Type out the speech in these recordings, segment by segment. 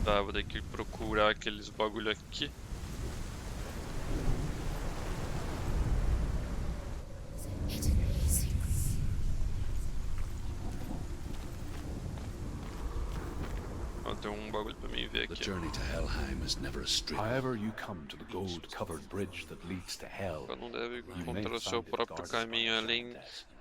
Tá, vou ter que procurar aqueles bagulho aqui. Ó, tem um bagulho pra mim ver The aqui. journey to Helheim is never a straight one. However you come to the gold-covered bridge that leads to hell, Só não deve you may encontrar o seu find it próprio guarded caminho by além... Death.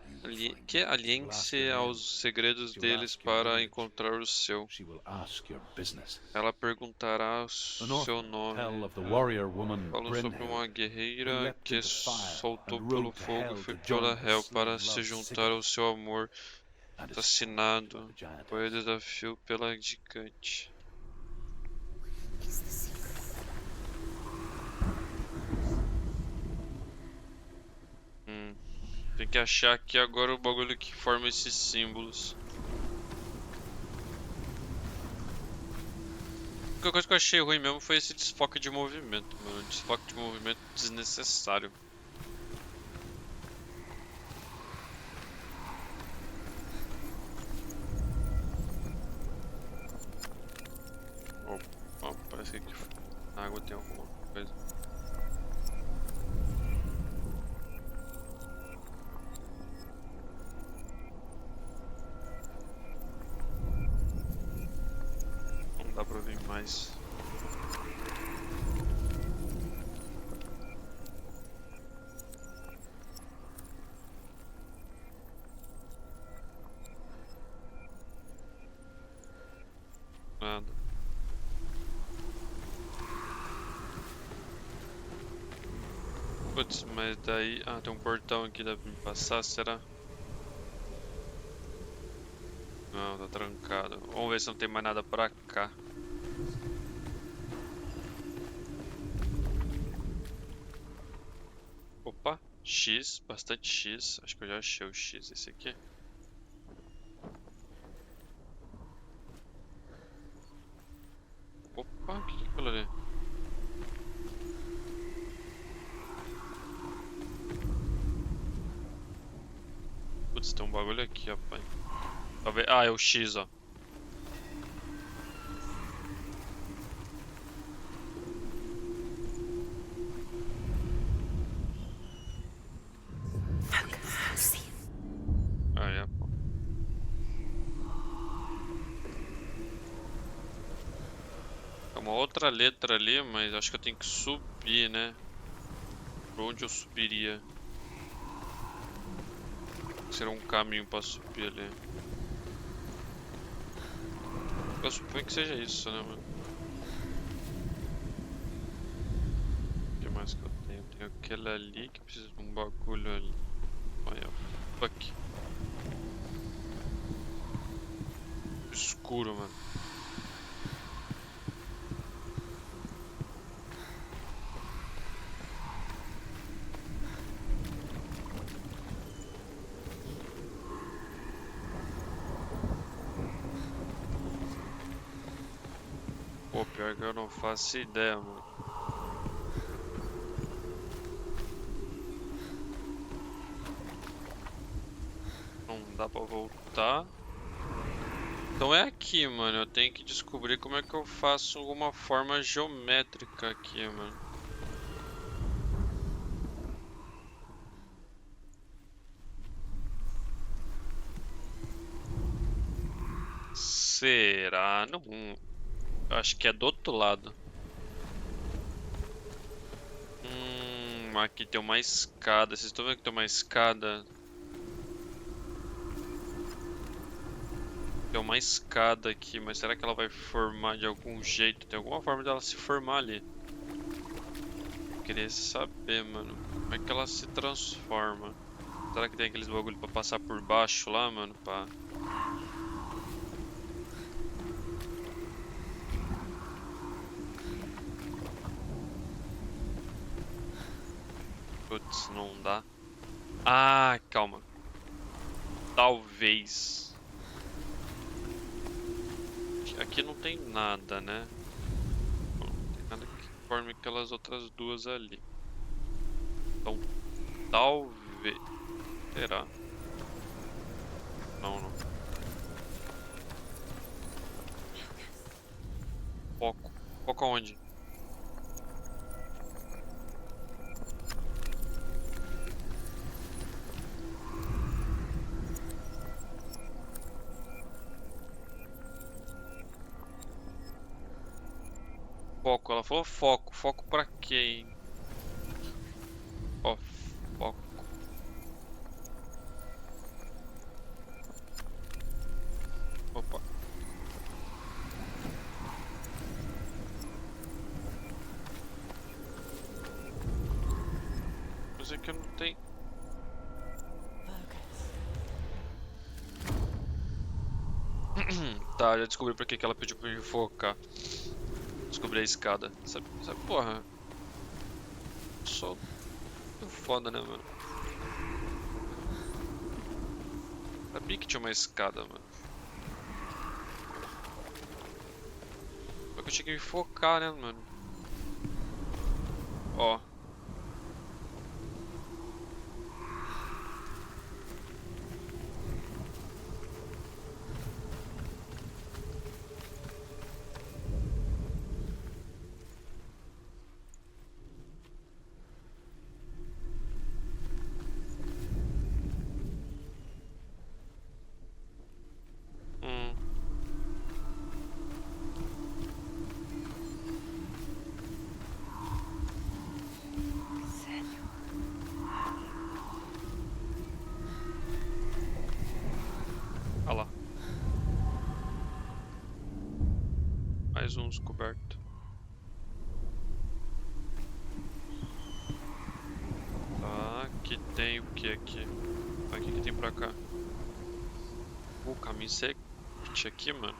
Aliem-se aos segredos deles para encontrar o seu. She will ask your business. Ela perguntará o The seu Northmen nome. tell of the warrior woman Falam sobre uma Brynhild, guerreira que soltou and pelo rode to fogo hell e foi to join para her Hell slain para love se juntar Sigurd, ao seu amor and is assassinado. by the giantess. Foi o desafio pela gigante. Tem que achar aqui agora o bagulho que forma esses símbolos. A única coisa que eu achei ruim mesmo foi esse desfoque de movimento, mano. Desfoque de movimento desnecessário. Oh, parece que aqui na água tem alguma coisa. Não dá pra ver mais. Nada. Putz, mas daí... Ah, tem um portão aqui, dá pra me passar, será? Não, tá trancado. Vamos ver se não tem mais nada pra cá. Opa, X, bastante X. Acho que eu já achei o X, esse aqui. Opa, o que é aquilo ali? Putz, tem um bagulho aqui, ó, pai. Talvez... Ah, é o X, ó. Ah, é, pô. É uma outra letra ali, mas acho que eu tenho que subir, né? Por onde eu subiria? Será um caminho pra subir ali. Eu suponho que seja isso, né, mano? O que mais que eu tenho? Tenho aquele ali que precisa de um bagulho ali. Olha, fuck. Escuro, mano. Pô, pior que eu não faço ideia, mano. Não dá pra voltar. Então é aqui, mano. Eu tenho que descobrir como é que eu faço alguma forma geométrica aqui, mano. Será? Não. Eu acho que é do outro lado. Aqui tem uma escada. Vocês estão vendo que tem uma escada? Tem uma escada aqui, mas será que ela vai formar de algum jeito? Tem alguma forma dela se formar ali. Eu queria saber, mano, como é que ela se transforma. Será que tem aqueles bagulho pra passar por baixo lá, mano? Pá. Putz, não dá. Ah, calma. Talvez. Aqui não tem nada, né? Não tem nada que forme aquelas outras duas ali. Então, talvez... Será? Não, não. Foca onde? Foco, ela falou foco. Foco pra quem? Ó, foco. Opa. Mas é que eu não tenho. Tá, já descobri pra que ela pediu pra me focar. Descobri a escada. Sabe, porra. Sou foda, né, mano? Sabia que tinha uma escada, mano. Só que eu tinha que me focar, né, mano? Ó. Olha lá. Mais um descoberto. Tá, aqui tem o que aqui? O que tem pra cá? O caminho secreto aqui, mano.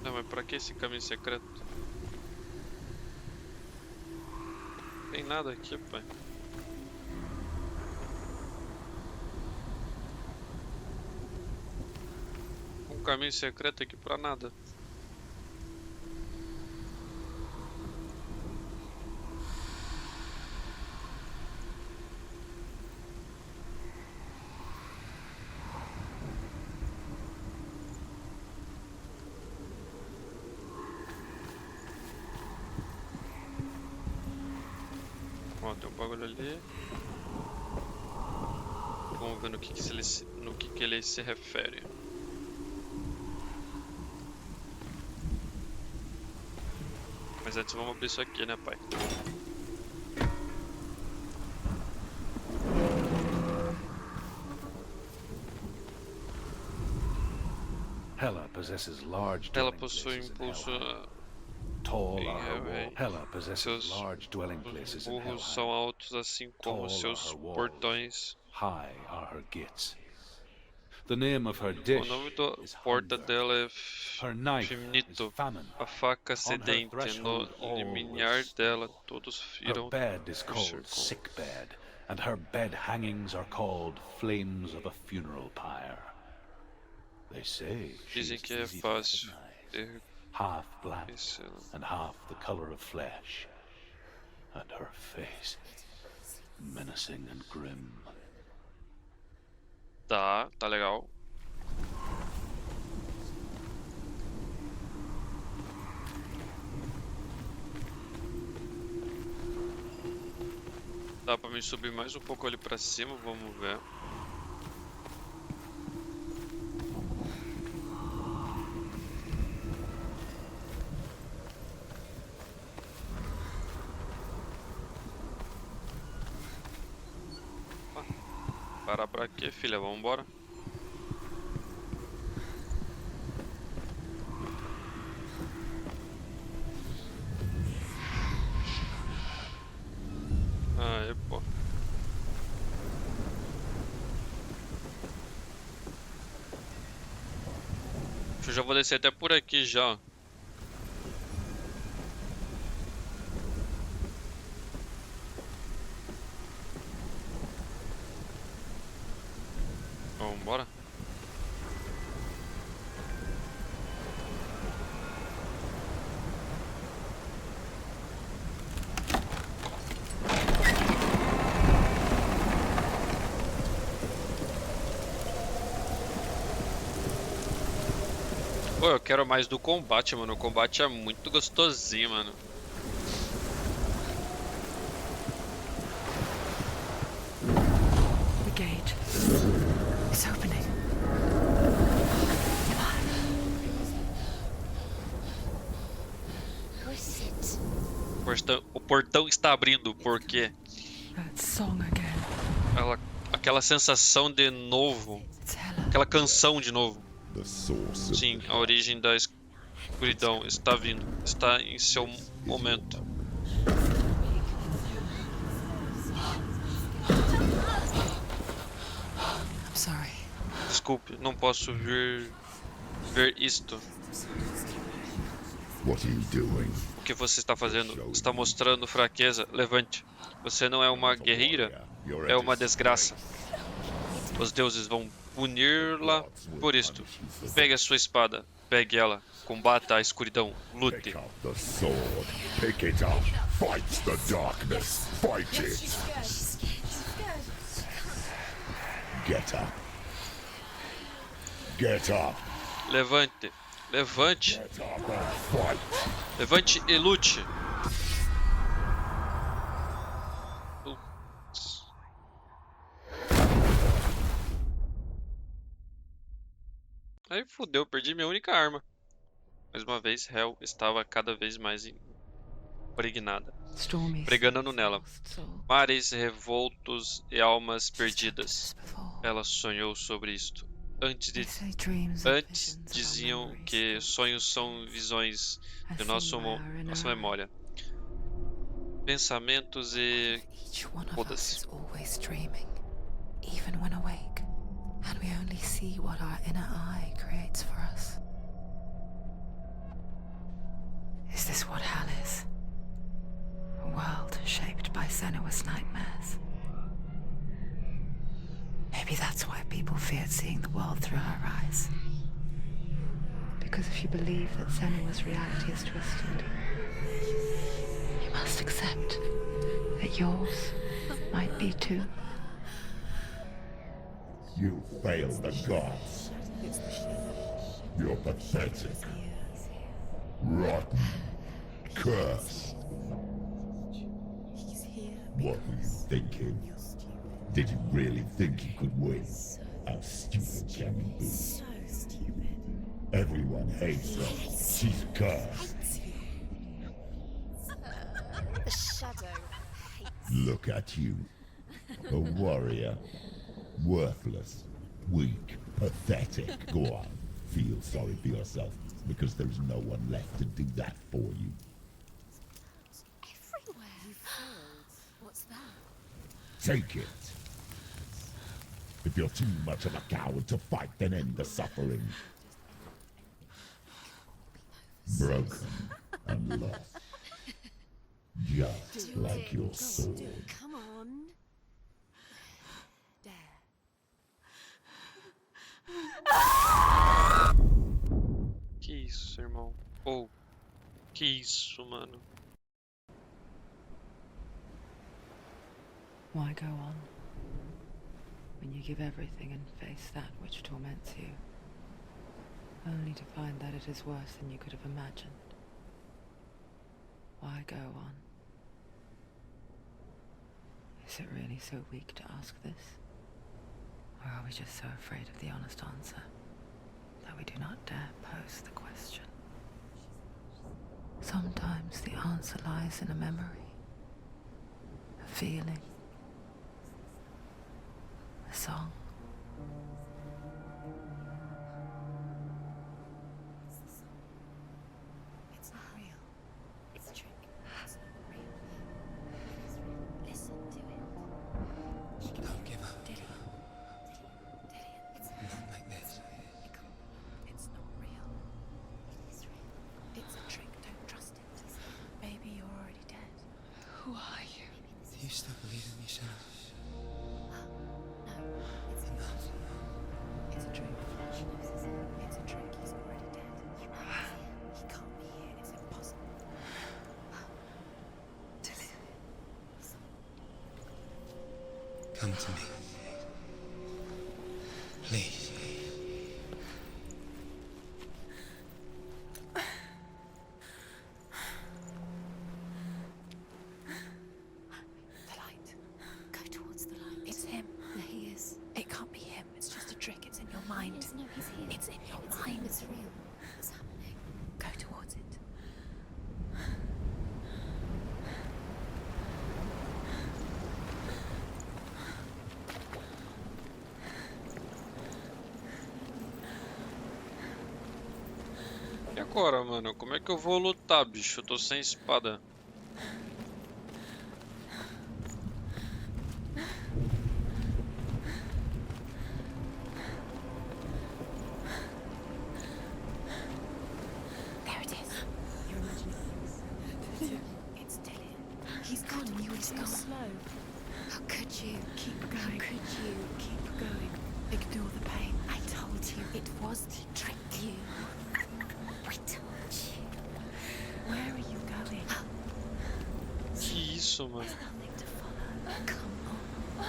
Não, mas pra que esse caminho secreto? Não tem nada aqui, pai. Um caminho secreto aqui pra nada. Ó, tem um bagulho ali. Vamos ver no que ele se refere. Mas antes vamos abrir isso aqui, né, pai? Hela possesses large Ela dwelling possui places in impulso. Hell. Tall are her Hellblade. walls. Hela possesses Seus large dwelling places in Hell. burros são altos assim como Tall seus are her walls. portões. High are her gates. The name of her O dish nome da is porta hunger. dela é Her knife is Finito, famine. a faca On her sedente. No threshold all limiar will dela, stumble. todos Her irão bed is por called círculo. sick bed, and her bed hangings are called flames of a funeral pyre. They say Dizem she's que é easy to fácil recognize, half black reconhecê-la. and half the color of flesh, and her face menacing and grim. Tá legal. Dá pra me subir mais um pouco ali pra cima, vamos ver. Parar pra quê, filha? Vamos embora. Aê, pô. Eu já vou descer até por aqui já. Vamos embora. Pô, eu quero mais do combate, mano. O combate é muito gostosinho, mano. The gate is opening. O portão está abrindo, porque That song again. aquela sensação de novo, It's Hela. aquela canção de novo. The source of Sim, a origem da escuridão está vindo, está em seu momento. I'm sorry. Desculpe, não posso ver isto. What are you doing? O que você está fazendo? Está mostrando fraqueza. Levante. Você não é uma guerreira, é uma desgraça. Os deuses vão punir-la por isto. Pegue a sua espada, pegue ela, combata a escuridão, lute. Pick up the sword. Pick it up. Fight the darkness. Fight it. Get up. Get up. Levante, levante, Get up and fight. levante e lute. Putz. Aí fudeu, perdi minha única arma. Mais uma vez, Hel estava cada vez mais impregnada, Stormy pregando nela. lost soul. Mares revoltos e almas perdidas. Before. Ela sonhou sobre isto. They say dreams are Antes visions of our diziam memories. que sonhos são visões de I nossa see where our inner eye. memória. Pensamentos e Each one of Foda-se. us is always dreaming, even when awake, and we only see what our inner eye creates for us. Is this what hell is? A world shaped by Senua's nightmares. Maybe that's why people feared seeing the world through her eyes. Because if you believe that Senua's reality is twisted, you must accept that yours might be too. You failed the gods. You're pathetic. Rotten. Cursed. What were you thinking? Did you really think you could win? How stupid can you be? So stupid. Everyone hates her. She's cursed. The shadow hates. Look at you. A warrior. Worthless. Weak. Pathetic. Go on. Feel sorry for yourself, because there's no one left to do that for you. Everywhere. You failed. What's that? Take it. If you're too much of a coward to fight, then end the suffering. Broken and lost. Just like your sword. Come on. Dare. que isso, irmão? Ou que isso, mano? Why go on when you give everything and face that which torments you, only to find that it is worse than you could have imagined? Why go on? Is it really so weak to ask this? Or are we just so afraid of the honest answer that we do not dare pose the question? Sometimes the answer lies in a memory, a feeling, a song. It's not real. It's a trick. It's not real. Listen to it. Don't give up. Did it? It's Not like this. It's not real. It is real. It's a trick. Don't trust it. Maybe you're already dead. Who are you? Do you still believe in yourself? No, it's not. It's a trick. She knows it's a trick. He's already dead. He can't be here. It's impossible. Come to me. Please. E agora, mano? Como é que eu vou lutar, bicho? Eu tô sem espada. There it is. You're imagining. It's Dylan. He's gone. You were too slow. How could you? Keep going. How could you? Keep going. Ignore the pain. I told you it was to trick you. I told you. Where are you going? Que isso, mano? There's nothing to follow. Come on.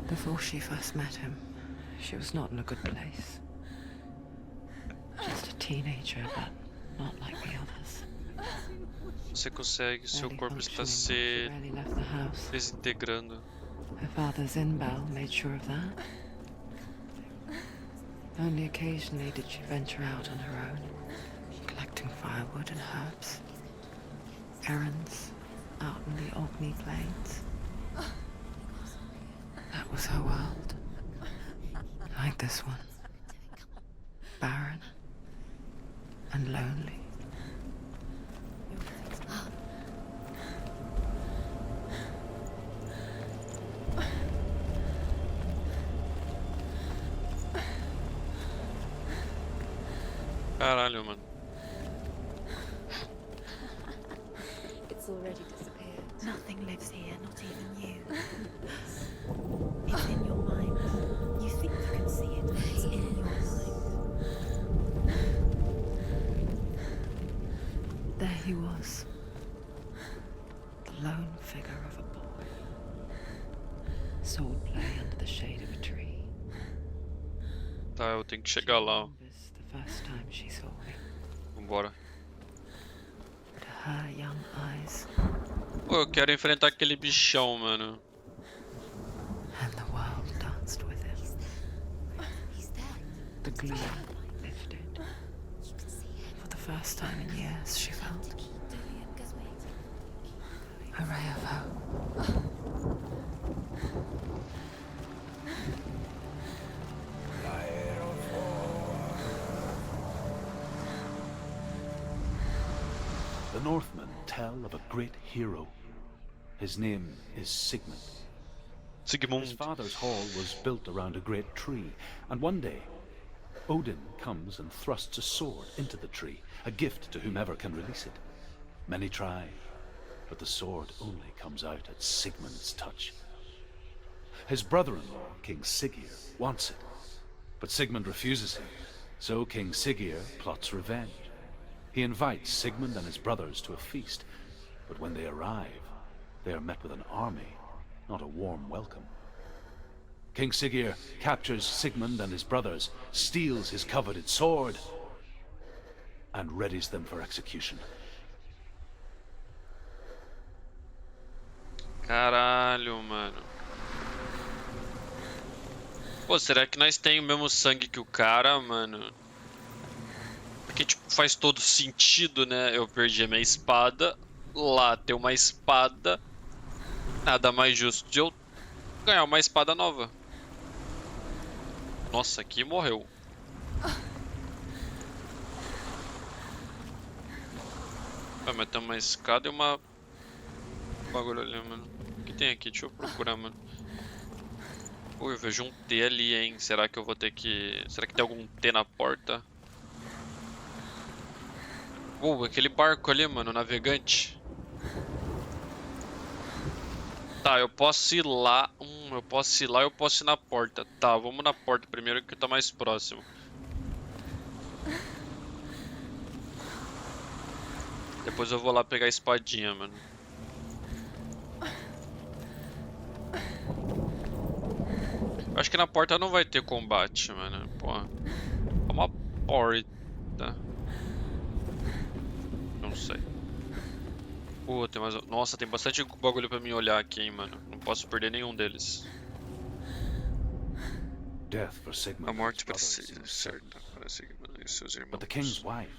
Before she first met him, she was not in a good place. Just a teenager, but not like the others. Você consegue, seu Barely corpo está functioning, se she rarely left the house. desintegrando. Her father's in-bell made sure of that. Only occasionally did she venture out on her own, collecting firewood and herbs. Errands out in the Orkney plains. That was her world. Like this one. Barren and lonely. Caralho, mano. It's already disappeared. Nothing lives here, not even you. It's in your mind. You think you can see it, but it's in your mind. There he was. The lone figure of a boy. Swordplay under the shade of a tree. Tá, eu tenho que chegar lá, ó. Remembers the first time she saw him. Vambora. To her young eyes, Pô, eu quero enfrentar aquele bichão, mano. and the world danced with him. He's there. The gloom lifted. You can see him. For the first time in years, she felt Julian, goes wait. a ray of hope. The Northmen tell of a great hero. His name is Sigmund. His Sigmund. father's hall was built around a great tree, and one day, Odin comes and thrusts a sword into the tree, a gift to whomever can release it. Many try, but the sword only comes out at Sigmund's touch. His brother-in-law, King Siggeir, wants it, but Sigmund refuses him, so King Siggeir plots revenge. He invites Sigmund and his brothers to a feast, but when they arrive, they are met with an army, not a warm welcome. King Siggeir captures Sigmund and his brothers, steals his coveted sword, and readies them for execution. Caralho, mano. Pô, será que nós temos o mesmo sangue que o cara, mano? Porque, tipo, faz todo sentido, né? Eu perdi a minha espada. Lá tem uma espada. Nada mais justo de eu ganhar uma espada nova. Nossa, aqui morreu. Ah, mas tem uma escada e uma... bagulho ali, mano. O que tem aqui? Deixa eu procurar, mano. Ui, eu vejo um T ali, hein? Será que eu vou ter que... Será que tem algum T na porta? Aquele barco ali, mano, navegante. Tá, eu posso ir lá. Eu posso ir lá e eu posso ir na porta. Tá, vamos na porta primeiro que tá mais próximo. Depois eu vou lá pegar a espadinha, mano. Acho que na porta não vai ter combate, mano. Pô, é uma porta. Não sei. Pô, tem mais... Nossa, tem bastante bagulho pra mim olhar aqui, hein, mano. Não posso perder nenhum deles. Death for Sigmund. A morte and para his ser brothers is certa para Sigmund e seus irmãos. But the king's wife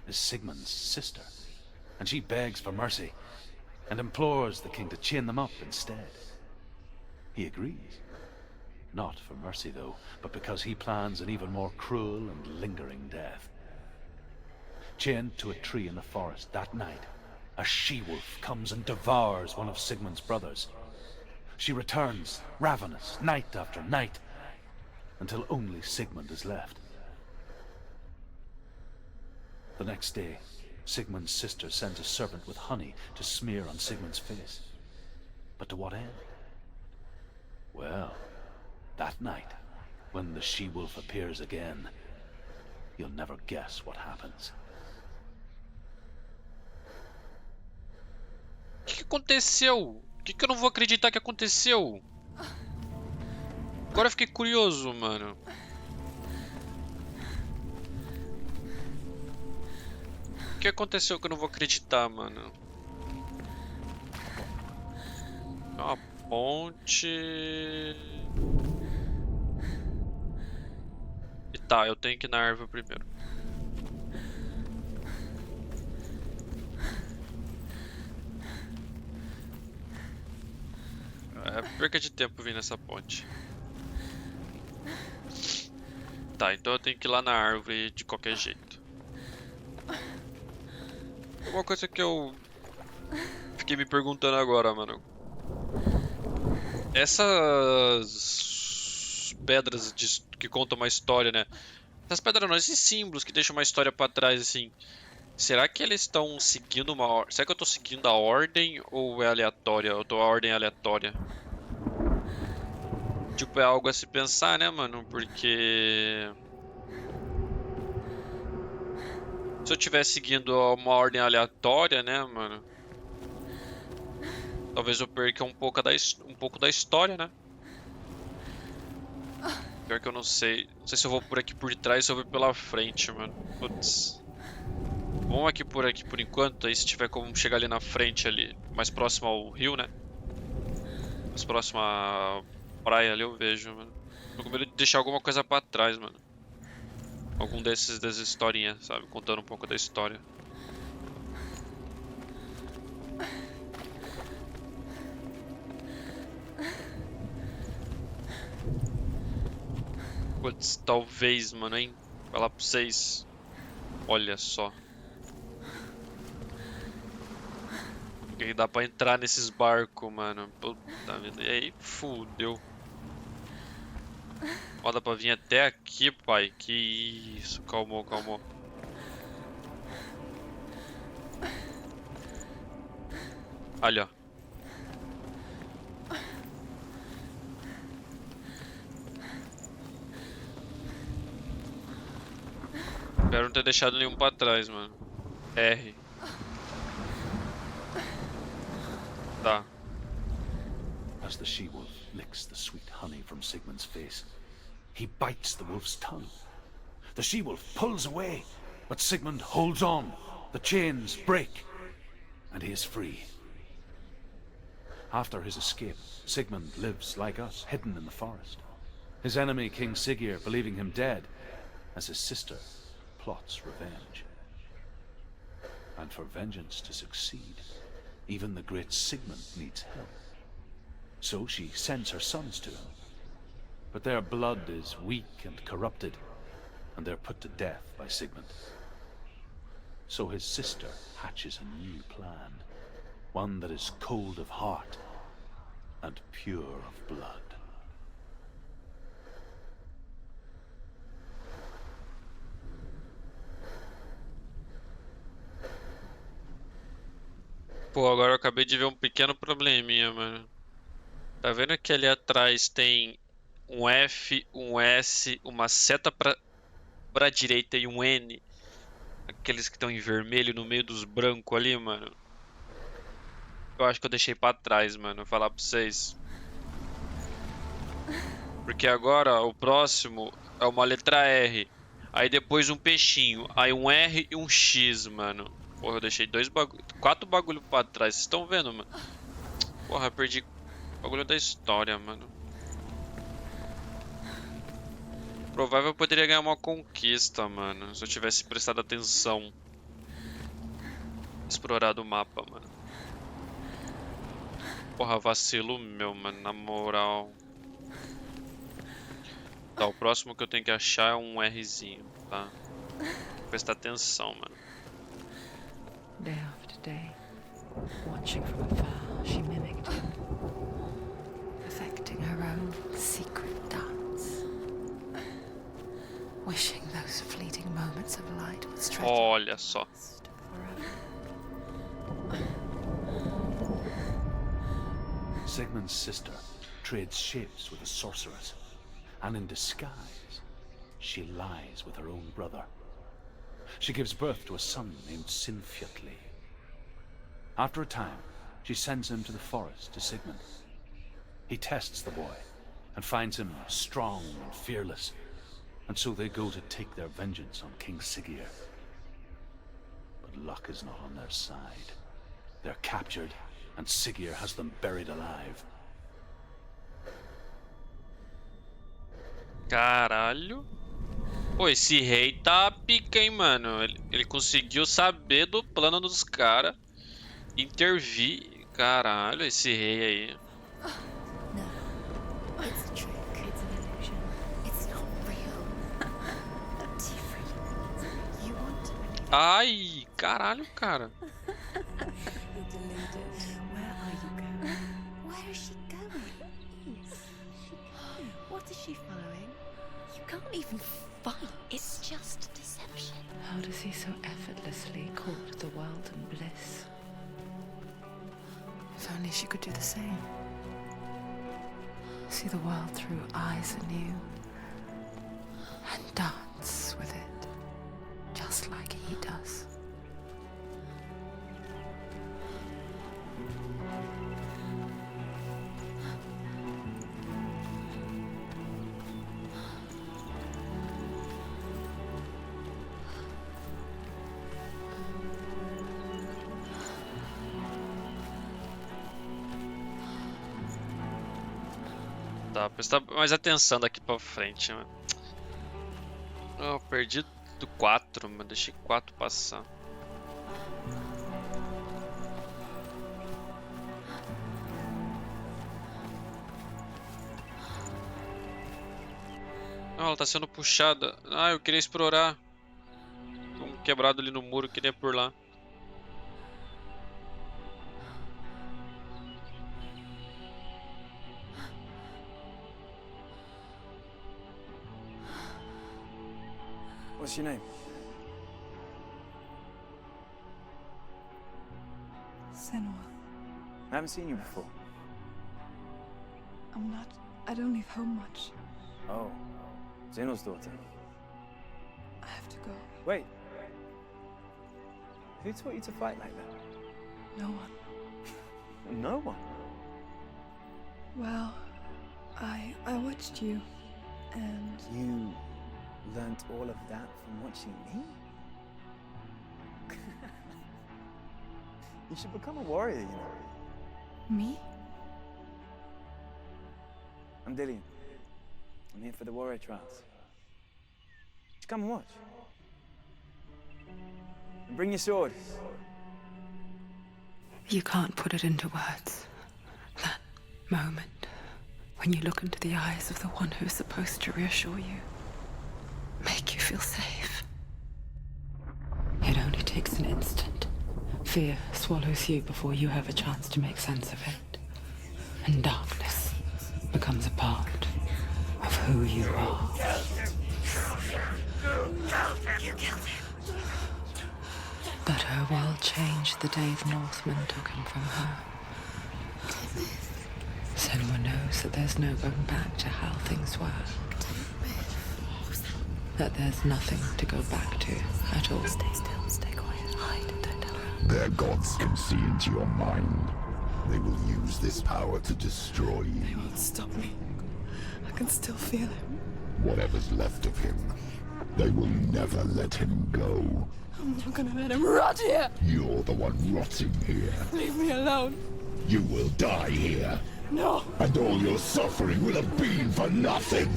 is Sigmund's sister, and she begs for mercy. and implores the king to chain them up instead. He agrees. Not for mercy, though, but because he plans an even more cruel and lingering death. Chained to a tree in the forest that night, a she-wolf comes and devours one of Sigmund's brothers. She returns, ravenous, night after night, until only Sigmund is left. The next day, Sigmund's sister sends a serpent with honey to smear on Sigmund's face. But to what end? Well, that night, when the she-wolf appears again, you'll never guess what happens. O que aconteceu? O que eu não vou acreditar que aconteceu? Agora eu fiquei curioso, mano. O que aconteceu que eu não vou acreditar, mano? Uma ponte... E tá, eu tenho que ir na árvore primeiro. É perca de tempo vir nessa ponte. Tá, então eu tenho que ir lá na árvore de qualquer jeito. Uma coisa que eu fiquei me perguntando agora, mano. Essas pedras que contam uma história, né? Essas pedras não, esses símbolos que deixam uma história pra trás, assim. Será que eles estão seguindo uma ordem? Será que eu tô seguindo a ordem ou é aleatória? Eu tô a ordem aleatória. Tipo, é algo a se pensar, né, mano? Porque... se eu estiver seguindo uma ordem aleatória, né, mano? Talvez eu perca um pouco da história, né? Pior que eu não sei. Não sei se eu vou por aqui por trás ou eu vou pela frente, mano. Putz. Vamos aqui por enquanto. Aí se tiver como chegar ali na frente, ali, mais próximo ao rio, né? Mais próximo à praia ali eu vejo, mano. Tô com medo de deixar alguma coisa pra trás, mano. Algum dessas historinhas, sabe? Contando um pouco da história. Putz, talvez, mano, hein? Falar pra vocês. Olha só. Porque dá pra entrar nesses barcos, mano. Puta vida. E aí, fudeu. Ó, dá pra vir até aqui, pai. Que isso. Calmou, calmou. Olha, ó. Espero não ter deixado nenhum pra trás, mano. R. Tá. As the she-wolf licks the sweet honey from Sigmund's face, he bites the wolf's tongue. The she-wolf pulls away, but Sigmund holds on. The chains break, and he is free. After his escape, Sigmund lives like us, hidden in the forest. His enemy, King Siggeir, believing him dead, as his sister plots revenge. And for vengeance to succeed, even the great Sigmund needs help. So she sends her sons to him. But their blood is weak and corrupted, and they're put to death by Sigmund. So his sister hatches a new plan, one that is cold of heart and pure of blood. Pô, agora eu acabei de ver um pequeno probleminha, mano. Tá vendo que ali atrás tem um F, um S, uma seta pra direita e um N? Aqueles que estão em vermelho no meio dos brancos ali, mano. Eu acho que eu deixei pra trás, mano. Vou falar pra vocês. Porque agora o próximo é uma letra R. Aí depois um peixinho. Aí um R e um X, mano. Porra, eu deixei 4 bagulho pra trás. Vocês estão vendo, mano? Porra, eu perdi o bagulho da história, mano. Provável eu poderia ganhar uma conquista, mano. Se eu tivesse prestado atenção. Explorado o mapa, mano. Porra, vacilo meu, mano, na moral. Tá, o próximo que eu tenho que achar é um Rzinho, tá? Prestar atenção, mano. Day after day, watching from afar, she mimicked him, perfecting her own secret dance, wishing those fleeting moments of light would stretch Olha só. forever. Sigmund's sister trades shapes with a sorceress, and in disguise, she lies with her own brother. She gives birth to a son named Sinfjotli. After a time, she sends him to the forest to Sigmund. He tests the boy and finds him strong and fearless, and so they go to take their vengeance on King Siggeir. But luck is not on their side. They're captured, and Siggeir has them buried alive. Caralho. Pô, esse rei tá pica, hein, mano. Ele conseguiu saber do plano dos caras. Intervir. Caralho, esse rei aí. No. It's a trick. It's an illusion. It's not real. Different. You want to believe. Ai, caralho, cara. You're deluded. Where are you going? Where is she going? What is she following? You can't even fight. It's just deception. How does he so effortlessly court the world and bliss? If only she could do the same. See the world through eyes anew and dance with it, just like he does. Tá, prestar mais atenção daqui pra frente, mano. Eu perdi do 4, mano. Deixei 4 passar. Ah, ela tá sendo puxada. Ah, eu queria explorar. Um quebrado ali no muro, eu queria ir por lá. What's your name? Senua. I haven't seen you before. I'm not. I don't leave home much. Oh, Zeno's daughter. I have to go. Wait. Who taught you to fight like that? No one. No one. Well, I watched you, and You learnt all of that from watching me? You should become a warrior, you know. me? I'm Dillian. I'm here for the warrior trials. Just come and watch. And bring your sword. You can't put it into words. That moment when you look into the eyes of the one who's supposed to reassure you, make you feel safe. It only takes an instant. Fear swallows you before you have a chance to make sense of it. And darkness becomes a part of who you are. You killed him. But her world changed the day the Northmen took him from her. Senua knows that there's no going back to how things were. That there's nothing to go back to at all. Stay still, stay quiet, hide, don't tell her. Their gods can see into your mind. They will use this power to destroy They you. won't stop me. I can still feel him. Whatever's left of him, they will never let him go. I'm not gonna let him rot here. You're the one rotting here. Leave me alone. You will die here. No. And all your suffering will have been for nothing.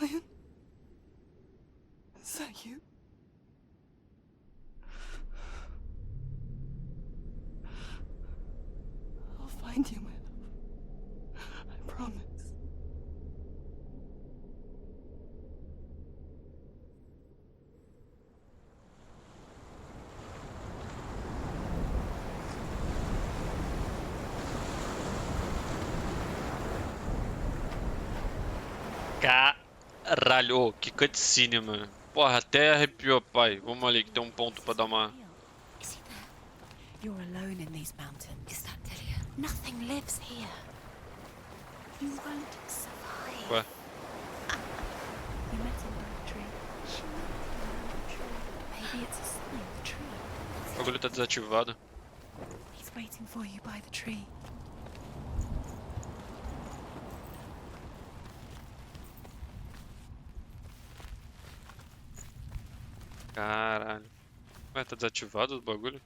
Dillian? Caralho, ô, que cutscene, mano. Porra, até arrepiou, pai. Vamos ali que tem um ponto pra dar uma... Is he there? You're alone in these mountains. Is that Delia? Nothing lives here. You won't survive. Ué, You met him by the tree. She met him by the tree. Maybe it's a sign, the tree. o bagulho tá desativado. He's waiting for you by the tree. Caralho. Ué, tá desativado o bagulho?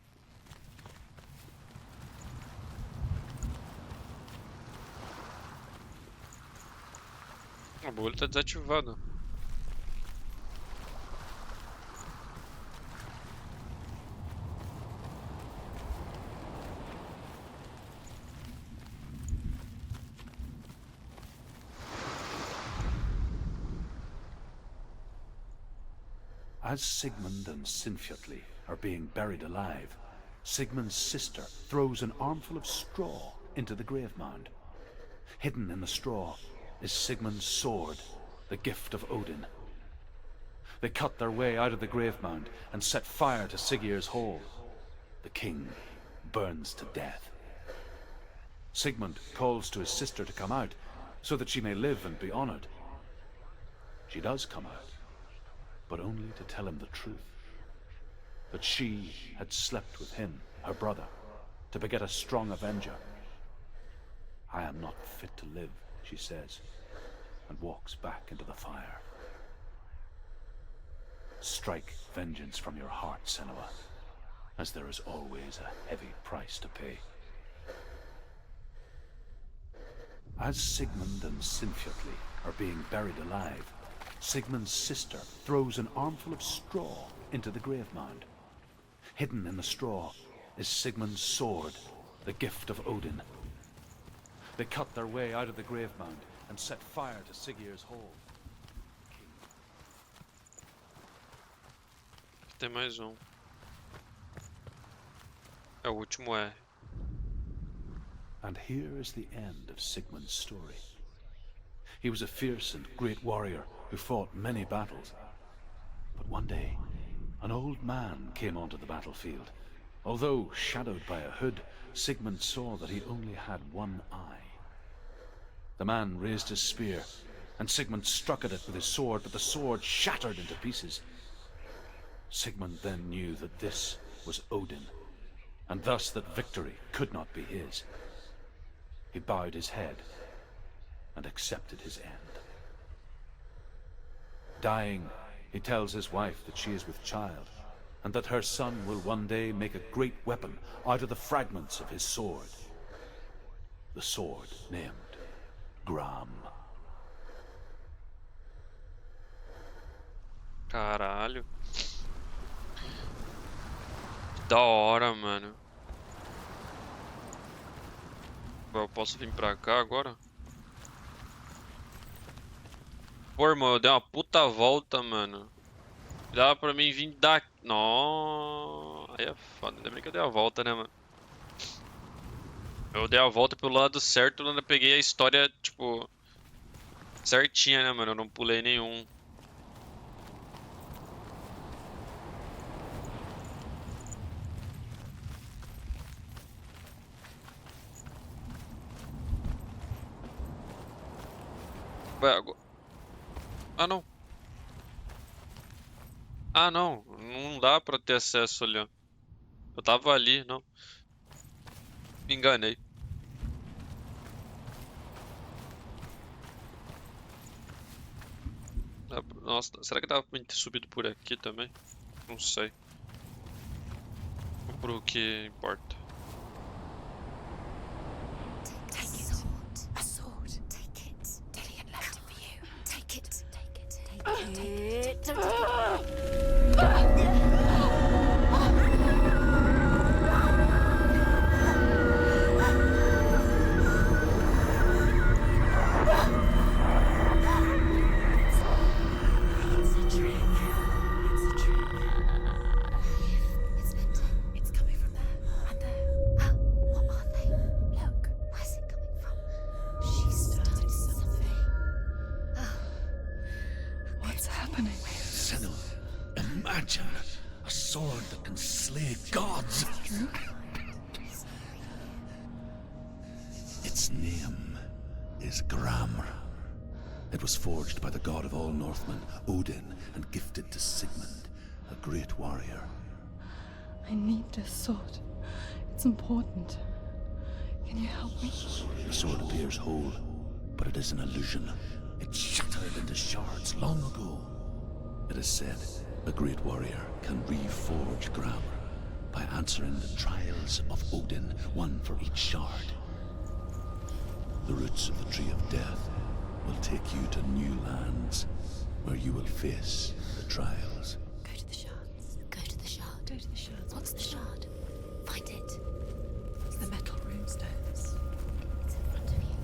O bagulho tá desativado. As Sigmund and Sinfjotli are being buried alive, Sigmund's sister throws an armful of straw into the grave mound. Hidden in the straw is Sigmund's sword, the gift of Odin. They cut their way out of the grave mound and set fire to Siggeir's hole. The king burns to death. Sigmund calls to his sister to come out so that she may live and be honored. She does come out, but only to tell him the truth. That she had slept with him, her brother, to beget a strong avenger. I am not fit to live, she says, and walks back into the fire. Strike vengeance from your heart, Senua, as there is always a heavy price to pay. As Sigmund and Sinfjotli are being buried alive, Sigmund's sister throws an armful of straw into the grave mound. Hidden in the straw is Sigmund's sword, the gift of Odin. They cut their way out of the grave mound and set fire to Siggeir's hole. Tem mais um. É o último R. And here is the end of Sigmund's story. He was a fierce and great warrior who fought many battles. But one day, an old man came onto the battlefield. Although shadowed by a hood, Sigmund saw that he only had one eye. The man raised his spear, and Sigmund struck at it with his sword, but the sword shattered into pieces. Sigmund then knew that this was Odin, and thus that victory could not be his. He bowed his head and accepted his end. Dying, he tells his wife that she is with child, and that her son will one day make a great weapon out of the fragments of his sword. The sword named Gram. Caralho. Que da hora, mano. Eu posso vir pra cá agora? Pô, irmão, eu dei uma puta volta, mano. Dá pra mim vir daqui. Nossa, aí é foda. Ainda bem que eu dei a volta, né, mano? Eu dei a volta pelo lado certo, quando eu peguei a história, tipo, certinha, né, mano? Eu não pulei nenhum. Ué, agora... Ah, não. Ah, não. Não dá pra ter acesso ali, ó. Eu tava ali, não. Me enganei. Nossa, será que dava pra ter subido por aqui também? Não sei. Ou pro que importa. Take it. A sword. Take it. Dillian left it for you. Take it. Take it. Take it. Don't take it. happening? Senua, imagine a sword that can slay gods. True. Its name is Gramr. It was forged by the god of all Northmen, Odin, and gifted to Sigmund, a great warrior. I need this sword. It's important. Can you help me? The sword appears whole, but it is an illusion. It shattered into shards long ago. It is said a great warrior can reforge Gramr by answering the trials of Odin, one for each shard. The roots of the Tree of Death will take you to new lands where you will face the trials. Go to the shards. Go to the shard. Go to the shards. What's the shard? Find it. It's the metal runestones. It's in front of you.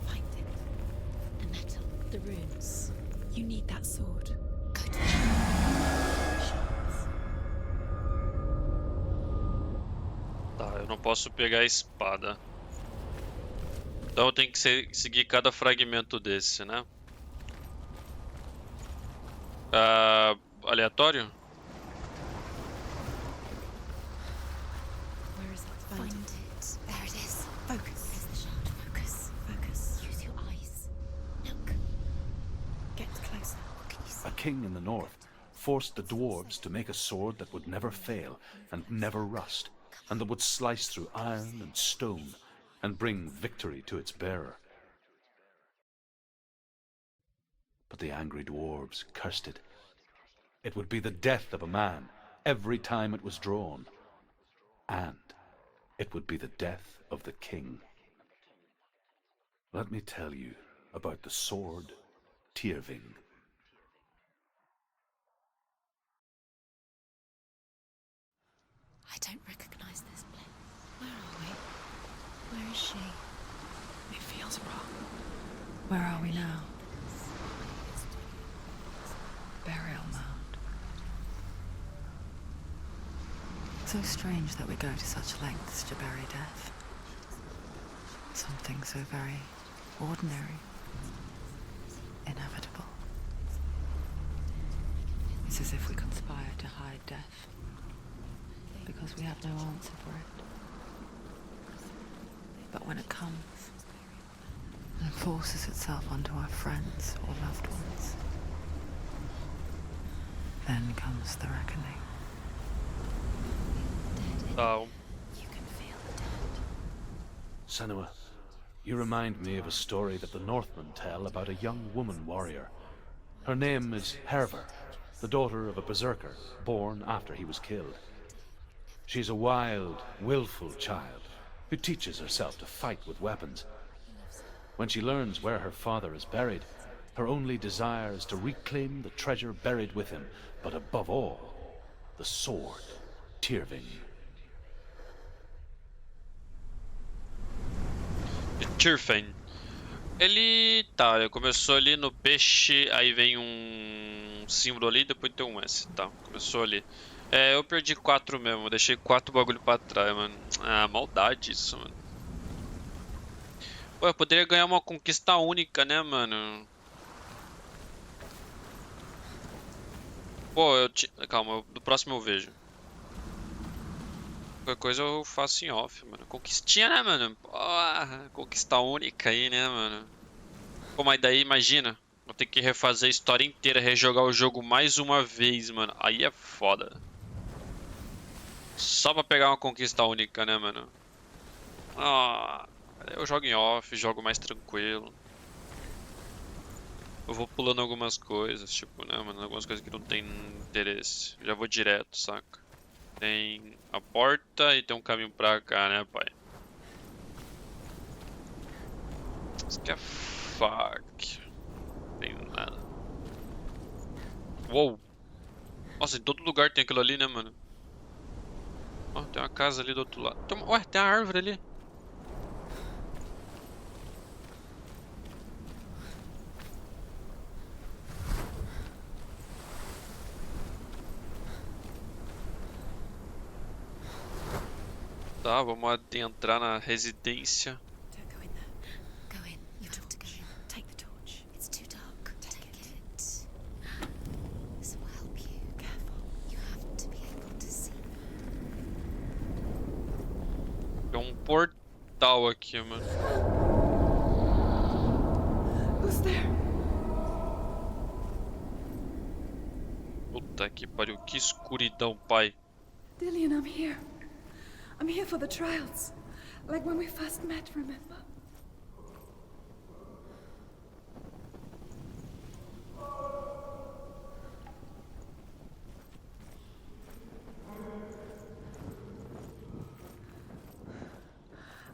Find it. The metal. The runes. You need that sword. Go to the shards. Tá, eu não posso pegar a espada. Então eu tenho que seguir cada fragmento desse, né? Aleatório? Where is it? Find it. There it is. Focus. There's the shard. Focus. Focus. Use your eyes. Look. Get closer. What can you see? A king in the north forced the dwarves to make a sword that would never fail and never rust, and that would slice through iron and stone and bring victory to its bearer. But the angry dwarves cursed it. It would be the death of a man every time it was drawn, and it would be the death of the king. Let me tell you about the sword Tyrving. I don't recognize this place. Where are we? Where is she? It feels wrong. Where are we now? Burial mound. So strange that we go to such lengths to bury death. Something so very ordinary, inevitable. It's as if we conspire to hide death, because we have no answer for it. But when it comes and forces itself onto our friends or loved ones, then comes the reckoning. Tá. You can feel the dead. Senua, you remind me of a story that the Northmen tell about a young woman warrior. Her name is Hervor, the daughter of a berserker born after he was killed. She's a wild, willful child who teaches herself to fight with weapons. When she learns where her father is buried, her only desire is to reclaim the treasure buried with him, but above all, the sword, Tyrving. Tyrfane. Ele começou ali no peixe, aí vem um símbolo ali, depois tem um S, tá? Começou ali. Eu perdi 4 mesmo, deixei 4 bagulho pra trás, mano. Ah, maldade isso, mano. Pô, eu poderia ganhar uma conquista única, né, mano? Pô, calma, do próximo eu vejo. Qualquer coisa eu faço em off, mano. Conquistinha, né, mano? Porra, conquista única aí, né, mano? Pô, mas daí, imagina. Vou ter que refazer a história inteira, rejogar o jogo mais uma vez, mano. Aí é foda. Só pra pegar uma conquista única, né, mano? Ah, eu jogo em off, jogo mais tranquilo. Eu vou pulando algumas coisas, tipo, né, mano? Algumas coisas que não tem interesse. Já vou direto, saca? Tem a porta e tem um caminho pra cá, né, pai? Isso aqui é fuck. Não tem nada. Uou! Nossa, em todo lugar tem aquilo ali, né, mano? Ó, tem uma casa ali do outro lado. Ué, tem uma árvore ali. Tá, vamos adentrar na residência. Don't go in there. Go in. You have to go in. Take the torch. It's too dark. Take it. portal aqui, mano. Who's there? Puta que pariu, que escuridão, pai. Dillian, I'm here. I'm here for the trials. Like when we first met, remember?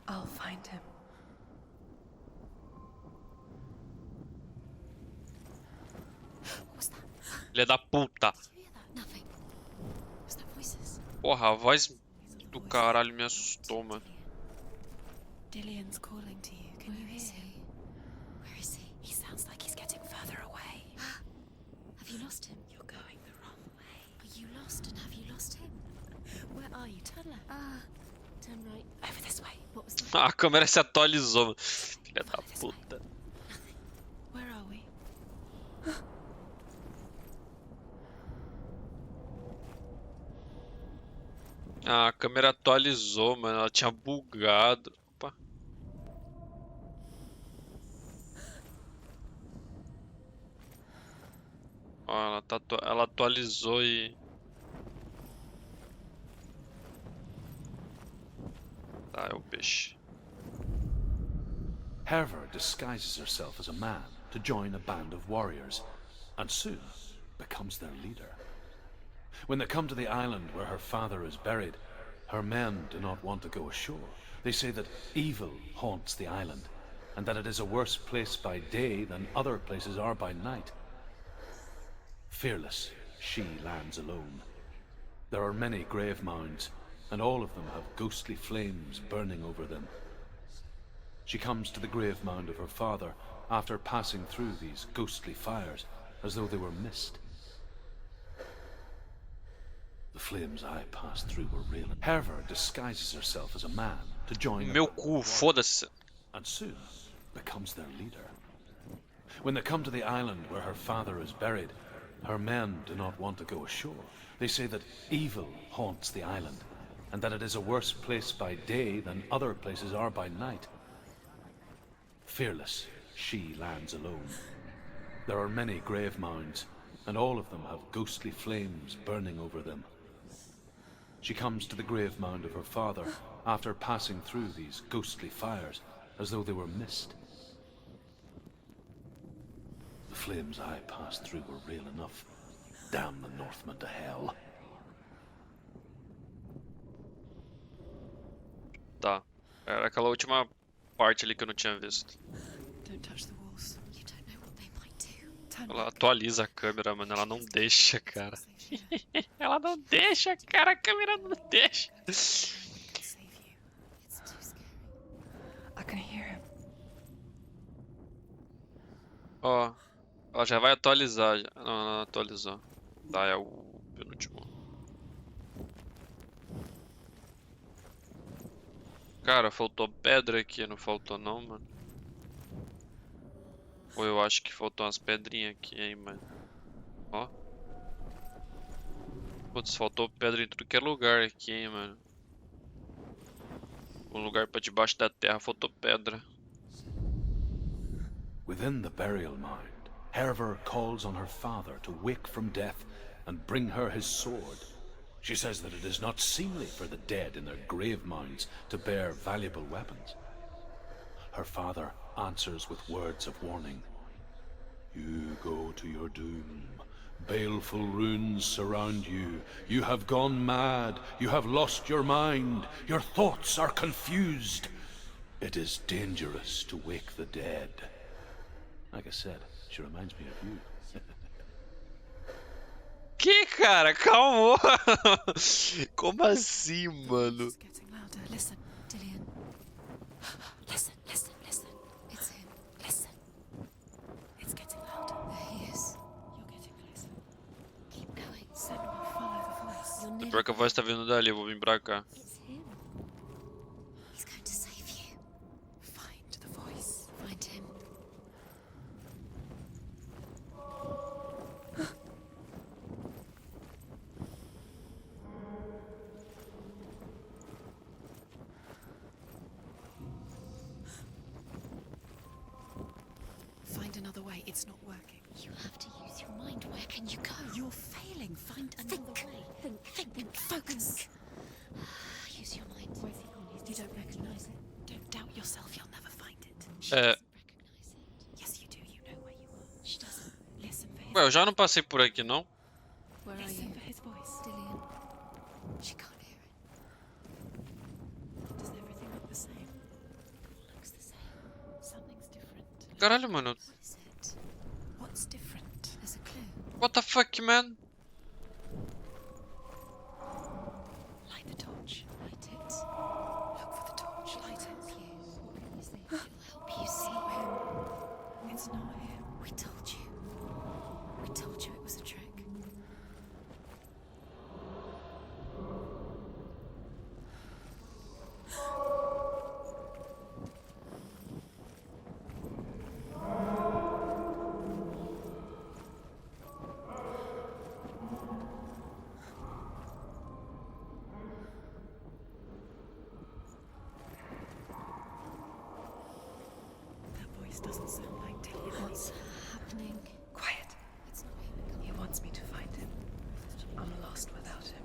I'll find him. What was that? Filha da puta. Did you hear that? Nothing. Was that voices? Porra, a voz do caralho me assustou, mano. Dillian's calling to you. Can you hear him? Where is he? He sounds like he's getting further away. Have you lost him? You're going the wrong way. Are you lost and have you lost him? Where are you? Turn left. Turn right. Over this way. What was that? A câmera se atualizou, mano. Filha da puta. Nothing. Where are we? A câmera atualizou, mano. Ela tinha bugado. Opa. Ó, ela atualizou e... Tá, é o peixe. Herver disguises herself as a man to join a band of warriors, and soon becomes their leader. When they come to the island where her father is buried, her men do not want to go ashore. They say that evil haunts the island, and that it is a worse place by day than other places are by night. Fearless, she lands alone. There are many grave mounds, and all of them have ghostly flames burning over them. She comes to the grave mound of her father after passing through these ghostly fires, as though they were mist. The flames I passed through were real. Herver disguises herself as a man to join Meu cu, foda-se. and soon becomes their leader. When they come to the island where her father is buried, her men do not want to go ashore. They say that evil haunts the island, and that it is a worse place by day than other places are by night. Fearless, she lands alone. There are many grave mounds, and all of them have ghostly flames burning over them. She comes to the grave mound of her father after passing through these ghostly fires, as though they were mist. The flames I passed through were real enough. Damn the Northmen to hell. Tá. Era aquela última parte ali que eu não tinha visto. Don't touch the walls. You don't know what they might do. Turn Ela back. atualiza a câmera, mano. Ela não deixa, cara. Safe here. Ela não deixa, cara. A câmera não deixa. Save you. It's too scary. I can hear him. Ó. Ela já vai atualizar. Não, ela não atualizou. Tá, é o penúltimo. Cara, faltou pedra aqui, não faltou não, mano? Ou eu acho que faltou umas pedrinhas aqui, hein, mano? Ó. Putz, faltou pedra em tudo que é lugar aqui, hein, mano? Um lugar pra debaixo da terra faltou pedra. Within the burial mound, Herver calls on her father to wake from death and bring her his sword. She says that it is not seemly for the dead in their grave mounds to bear valuable weapons. Her father answers with words of warning. You go to your doom. Baleful runes surround you. You have gone mad. You have lost your mind. Your thoughts are confused. It is dangerous to wake the dead. Like I said, she reminds me of you. Que, cara? Calma! Como assim, mano? It's getting louder. Listen, Dillian. Listen, listen, listen. It's him. Listen. It's getting louder. There he is. You're getting closer. Keep going. Senua, follow the voice. You're nearly Pior que a voz tá vindo dali, eu vou vir pra cá. It's him. He's going to save you. Find the voice. Find him. it's not working. You have to use your mind. Where can you go? You're failing. Find another way. Think. Focus. Use your mind. Where's he gone? You don't recognize it. Don't doubt yourself. You'll never find it. She doesn't recognize it. Yes, you do. You know where you are. She doesn't. Listen for his. Ué, eu já não passei por aqui, não? Where are Listen you? for his voice. Dillian. She can't hear it. Does everything look the same? Looks the same. Something's different. Caralho, mano. What is it? What's different? There's a clue. What the fuck, man? Light the torch. Light it. Look for the torch. Light it. What can you see? It'll help you It's see. not him. It's not him. We told you. We told you it was a trick. That voice doesn't sound like Dillian. What's happening? Quiet. It's not him. He wants me to find him. I'm lost without him.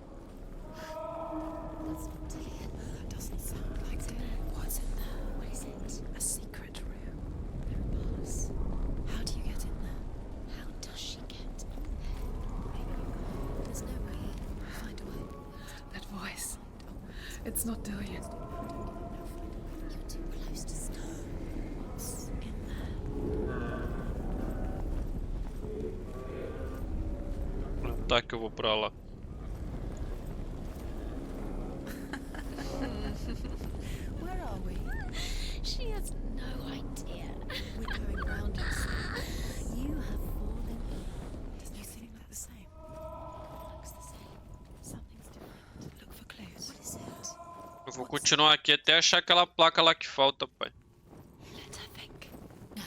That's not Dillian. That doesn't sound like Dillian. What's in there? What is it? A secret room. There are bars. How do you get in there? How does she get in there? There's no way. Find a way. That voice. It's not Dillian. You're too close to stop. What's in there? Tá que eu vou pra lá. Where are we? She has no idea. We're going round us. You have fallen. Does everything look the same? Looks the same. Something's different. Look for clues. What is it? Eu vou continuar aqui até achar aquela placa lá que falta, pai. Let her think. No. No,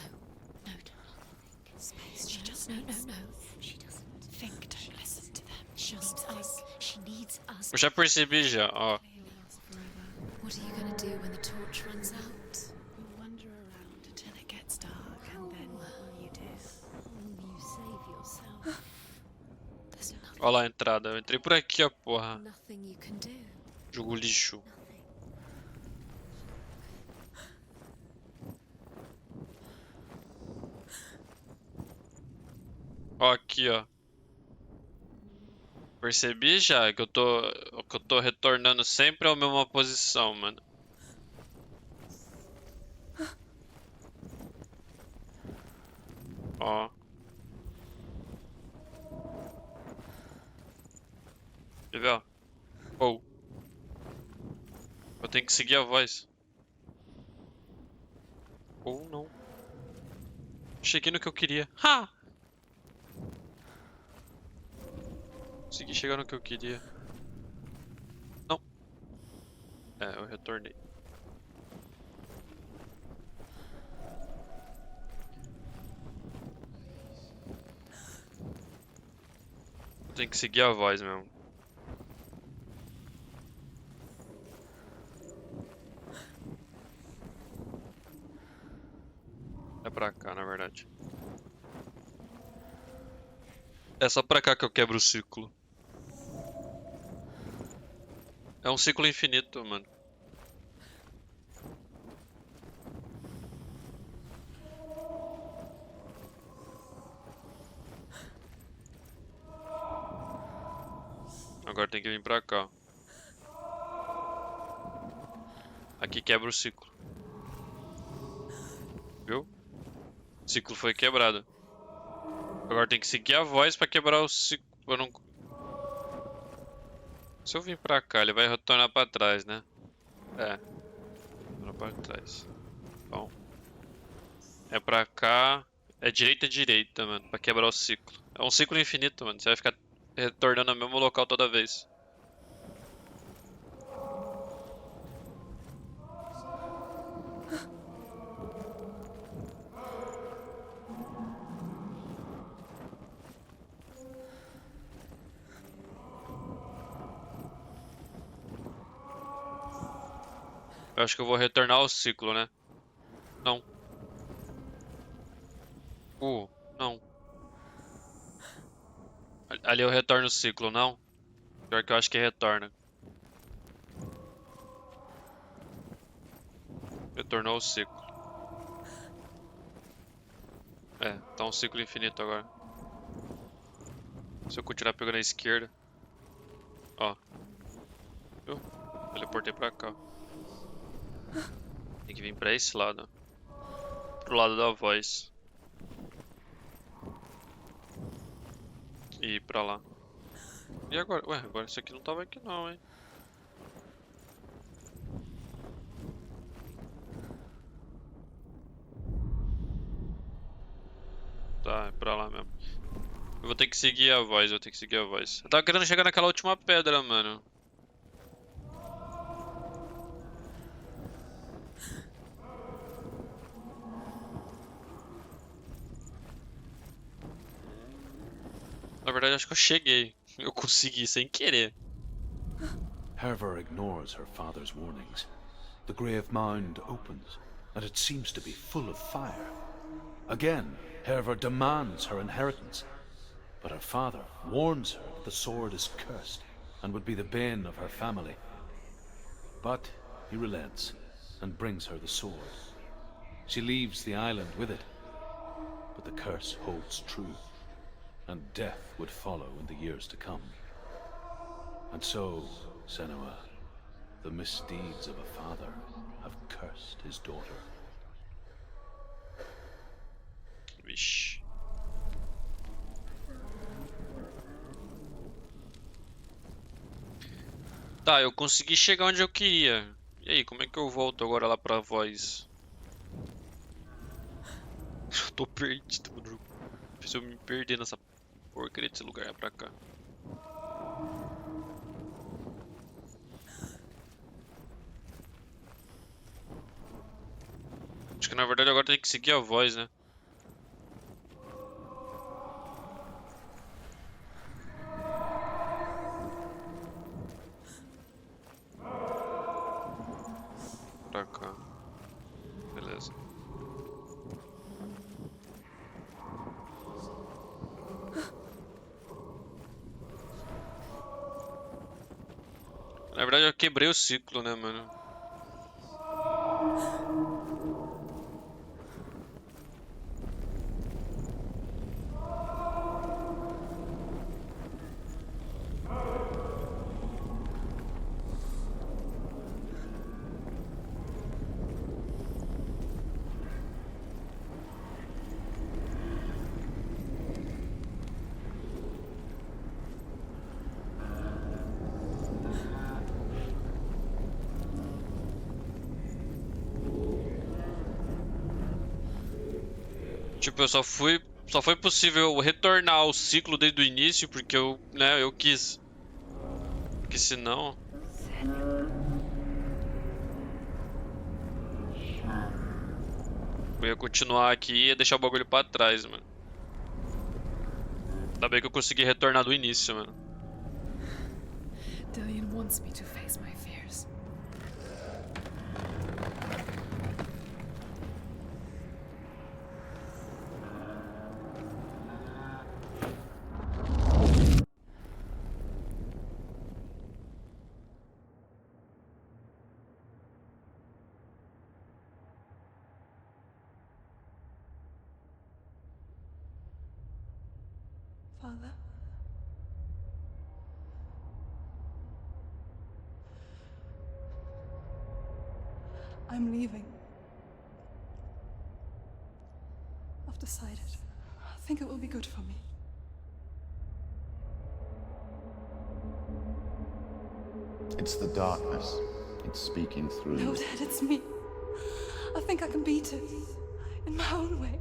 don't let her think. Space. She just No, needs. no, no. She doesn't. Think. Don't listen to them. She Just needs think. us. She needs us. Eu já percebi já, ó. He'll last forever. What are you gonna do when the torch runs out? We'll wander around until it gets dark, and then what will you do? You save yourself. There's Ó lá a entrada. Eu entrei por aqui, ó, porra. nothing you can do. Jogo lixo. Nothing. Ó, aqui, ó. Percebi já que eu tô retornando sempre à mesma posição, mano. Ó. Quer ver, ó? Ou. Eu tenho que seguir a voz. Ou não. Cheguei no que eu queria. Ha! Consegui chegar no que eu queria. Não. É, eu retornei. Eu tenho que seguir a voz mesmo. É pra cá, na verdade. É só pra cá que eu quebro o ciclo. É um ciclo infinito, mano. Agora tem que vir pra cá. Aqui quebra o ciclo. Viu? O ciclo foi quebrado. Agora tem que seguir a voz pra quebrar o ciclo. Pra não... Se eu vir pra cá, ele vai retornar pra trás, né? É. Retornar pra trás. Bom. É pra cá. É direita, mano. Pra quebrar o ciclo. É um ciclo infinito, mano. Você vai ficar retornando ao mesmo local toda vez. Eu acho que eu vou retornar ao ciclo, né? Não. Não. Ali eu retorno o ciclo, não? Pior que eu acho que retorna. Retornou o ciclo. É, tá um ciclo infinito agora. Se eu continuar pegando a esquerda. Ó. Viu? Teleportei pra cá. Tem que vir pra esse lado. Pro lado da voz. E ir pra lá. E agora? Ué, agora isso aqui não tava aqui não, hein? Tá, é pra lá mesmo. Eu vou ter que seguir a voz, vou ter que seguir a voz. Eu tava querendo chegar naquela última pedra, mano. Na verdade, acho que eu cheguei. Eu consegui sem querer. Hervor ignores her father's warnings. The grave mound opens, and it seems to be full of fire. Again, Hervor demands her inheritance, but her father warns her that the sword is cursed and would be the bane of her family. But he relents and brings her the sword. She leaves the island with it, but the curse holds true, and death would follow in the years to come. And so, Senua, the misdeeds of a father have cursed his daughter. Vixe. Tá, eu consegui chegar onde eu queria. E aí, como é que eu volto agora lá pra voz? Eu tô perdido, mano. Se eu me perder nessa porcaria desse lugar, é pra cá. Acho que na verdade agora tem que seguir a voz, né? Pra cá. Beleza. Na verdade eu quebrei o ciclo, né, mano? Tipo, só foi possível retornar ao ciclo desde o início porque eu quis. Porque senão. Eu ia continuar aqui e ia deixar o bagulho pra trás, mano. Ainda bem que eu consegui retornar do início, mano. Dillian wants me to face my fears. Father? I'm leaving. I've decided. I think it will be good for me. It's the darkness. It's speaking through No, you. Dad, it's me. I think I can beat it. In my own way.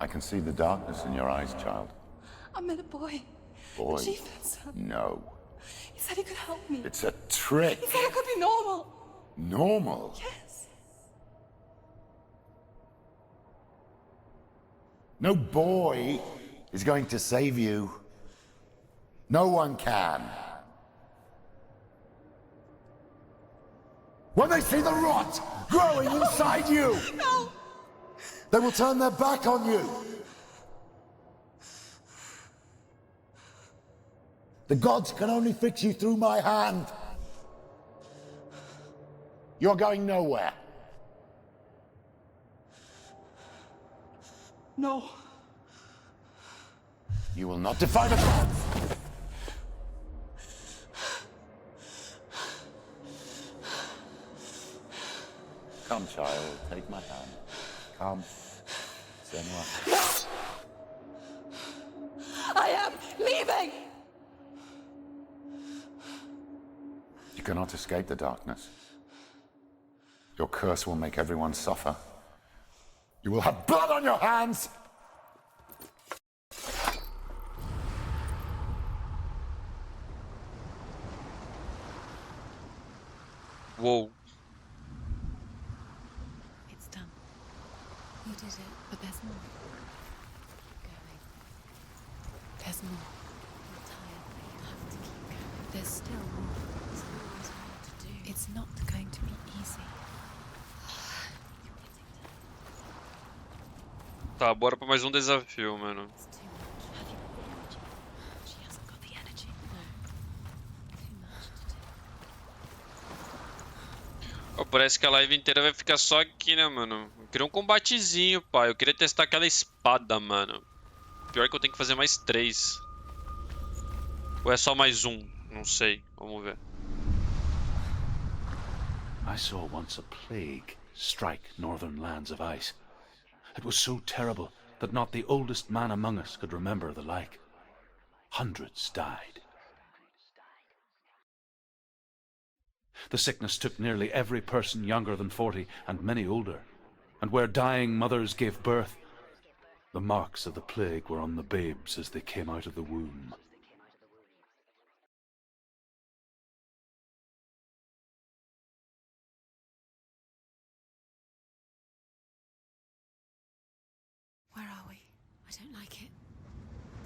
I can see the darkness in your eyes, child. I met a boy. Boy. The chieftain's son. No. He said he could help me. It's a trick. He said I could be normal. Normal. Yes. No boy is going to save you. No one can. When they see the rot growing inside you, they will turn their back on you. The gods can only fix you through my hand. You're going nowhere. No. You will not defy the gods. Come, child, take my hand. Come, Senua. I am leaving! You cannot escape the darkness. Your curse will make everyone suffer. You will have blood on your hands! Whoa. It's done. You did it, but there's more. Keep going. There's more. You're tired, but you have to keep going. There's still more. There's always more to do. It's not going to be easy. You're getting tired. Tá, bora pra mais um desafio, mano. It's too much. Have you got the energy? She hasn't got the energy. No. Too much to do. Oh, parece que a live inteira vai ficar só aqui, né, mano? Eu queria um combatezinho, pai. Eu queria testar aquela espada, mano. Pior que eu tenho que fazer mais 3. Ou é só mais um? Não sei. Vamos ver. I saw once a plague strike northern lands of ice. It was so terrible that not the oldest man among us could remember the like. Hundreds died. The sickness took nearly every person younger than 40 and many older. And where dying mothers gave birth, the marks of the plague were on the babes as they came out of the womb. Where are we? I don't like it.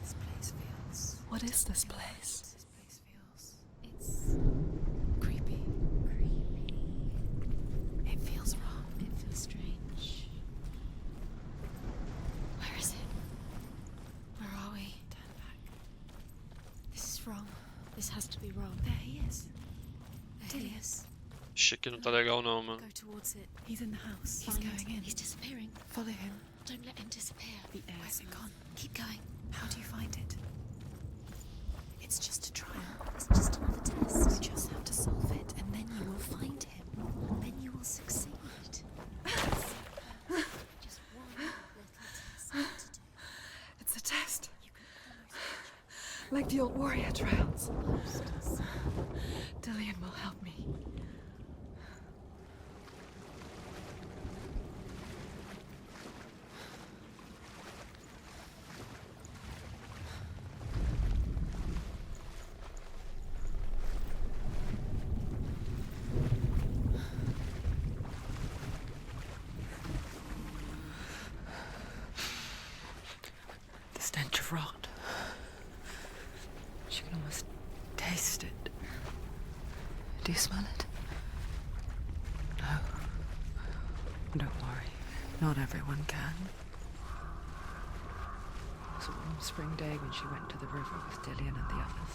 This place feels... What is this place? This place feels... It's... creepy. It feels wrong. It feels strange. Where is it? Where are we? Turn back. This is wrong. This has to be wrong. There he is. There he is. Achei que não tá legal não, mano. Go towards it. He's in the house. He's going in. He's disappearing. Follow him. Don't let him disappear. The air's Where's it gone? Keep going. How do you find it? It's just a trial. It's just another test. You just have to solve it, and then you will find him. Then you will succeed. Just one little test to do. It's a test. Like the old warrior trials. Dillian will help me. The stench of rot. She can almost taste it. Do you smell it? No. Don't worry. Not everyone can. It was a warm spring day when she went to the river with Dillian and the others.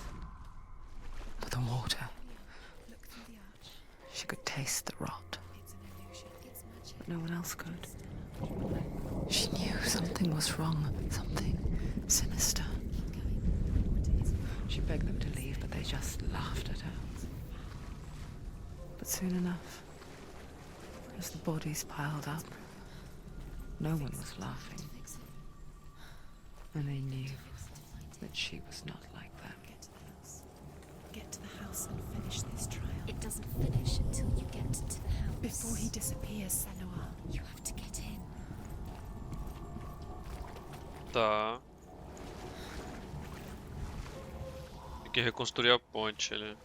For the water. Look through the arch. She could taste the rot, It's an illusion. It's magic. but no one else could. She knew something was wrong, something sinister. She begged them to leave, but they just laughed at her. But soon enough, as the bodies piled up, no one was laughing. And they knew that she was not like that. Get to the house. Get to the house and finish this trial. It doesn't finish until you get to the house. Before he disappears, Senua. You have to get in. Tá. Tem que reconstruir a ponte ali.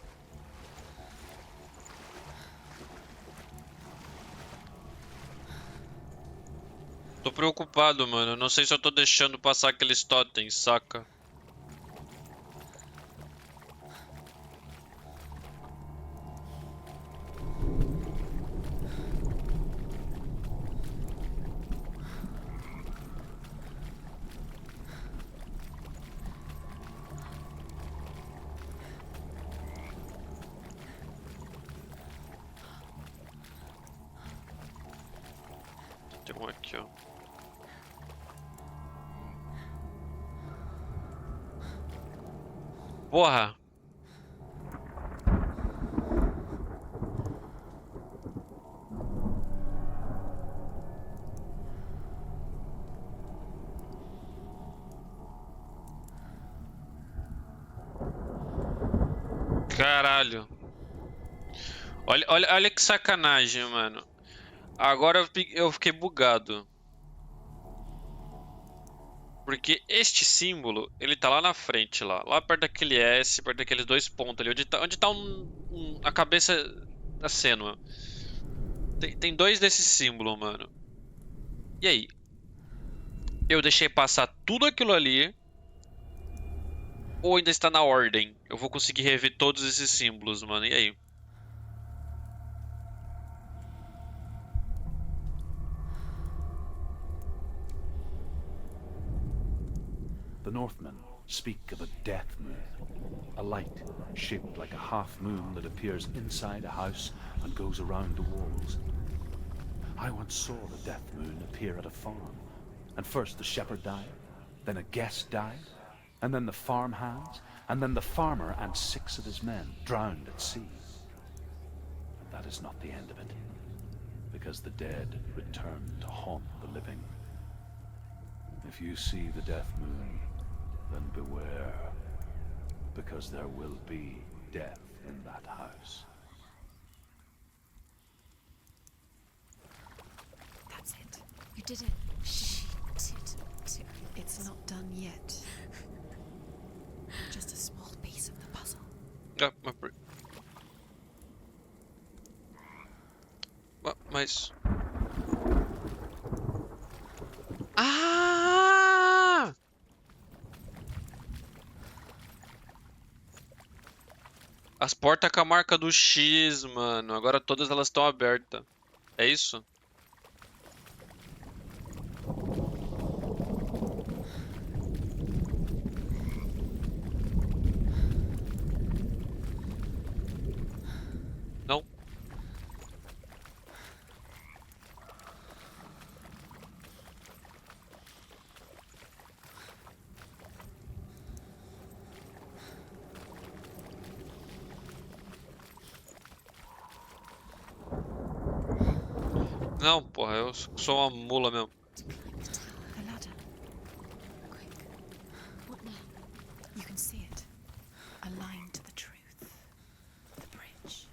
Tô preocupado, mano. Eu não sei se eu tô deixando passar aqueles totens, saca? Tem um aqui, ó. Porra! Caralho. Olha que sacanagem, mano. Agora eu fiquei bugado. Porque este símbolo, ele tá lá na frente, lá perto daquele S, perto daqueles dois pontos ali, onde tá a cabeça da Senua. Tem dois desses símbolos, mano. E aí? Eu deixei passar tudo aquilo ali, ou ainda está na ordem? Eu vou conseguir rever todos esses símbolos, mano. E aí? The Northmen speak of a death moon, a light shaped like a half moon that appears inside a house and goes around the walls. I once saw the death moon appear at a farm, and first the shepherd died, then a guest died, and then the farm hands, and then the farmer and 6 of his men drowned at sea. But that is not the end of it, because the dead return to haunt the living. If you see the death moon, then beware, because there will be death in that house. That's it. You did it. Shh. It's not done yet. Just a small piece of the puzzle. Mas... Ah! As portas com a marca do X, mano. Agora todas elas estão abertas. É isso? Não. Não, porra, eu sou uma mula mesmo. The ladder. Quick. What now? You can see it. A line to the truth. The bridge.